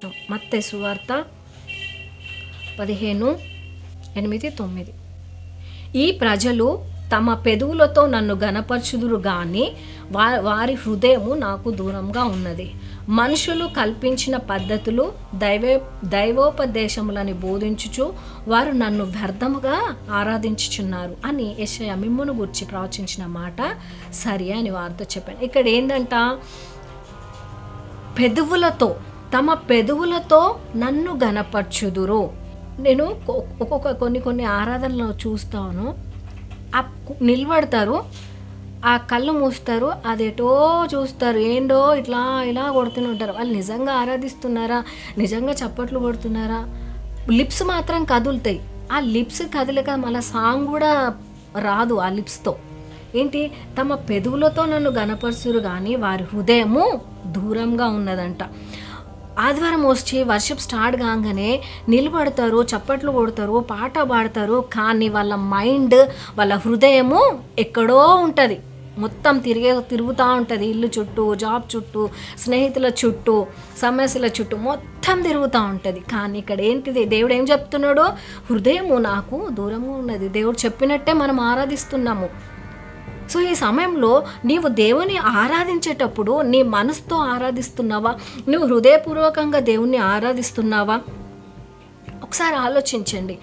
సువార్త, మత్తయి సువార్త 15:8-9. ఈ ప్రజలు తమ పెదవులతో నన్ను గనపరచుదురు గాని వారి హృదయము నాకు దూరంగా ఉన్నది. మనుషులు కల్పించిన పద్ధతులు దైవోపదేశములని బోధించుచు వారు నన్ను వ్యర్థముగా ఆరాధించుచున్నారు అని యెషయా మిమ్మును గురించి ప్రవచించిన మాట సరి అని వారితో చెప్పాను. ఇక్కడ ఏందంట, పెదవులతో, తమ పెదవులతో నన్ను గనపరచుదురు. నేను కొన్ని ఆరాధనలో చూస్తాను, నిలబడతారు, ఆ కళ్ళు మూస్తారు, అదేటో చూస్తారు, ఏంటో ఇట్లా ఇలా కొడుతూనే ఉంటారు. వాళ్ళు నిజంగా ఆరాధిస్తున్నారా, నిజంగా చప్పట్లు కొడుతున్నారా? లిప్స్ మాత్రం కదులుతాయి. ఆ లిప్స్ కదలక మళ్ళీ సాంగ్ కూడా రాదు ఆ లిప్స్తో. ఏంటి, తమ పెదవులతో నన్ను గనపరుచురు కానీ వారి హృదయము దూరంగా ఉన్నదంట. ఆదివారం వచ్చి వర్షిప్ స్టార్ట్ కాగానే నిలబడతారు, చప్పట్లు కొడతారు, పాట పాడతారు, కానీ వాళ్ళ మైండ్, వాళ్ళ హృదయము ఎక్కడో ఉంటుంది. మొత్తం తిరుగుతూ ఉంటుంది. ఇల్లు చుట్టూ, జాబ్ చుట్టూ, స్నేహితుల చుట్టూ, సమస్యల చుట్టూ మొత్తం తిరుగుతూ ఉంటుంది. కానీ ఇక్కడ ఏంటిది, దేవుడు ఏం చెప్తున్నాడు? హృదయము నాకు దూరంగా ఉన్నది. దేవుడు చెప్పినట్టే మనం ఆరాధిస్తున్నాము. సో ఈ సమయంలో నీవు దేవుని ఆరాధించేటప్పుడు నీ మనసుతో ఆరాధిస్తున్నావా? నువ్వు హృదయపూర్వకంగా దేవుణ్ణి ఆరాధిస్తున్నావా? ఒకసారి ఆలోచించండి.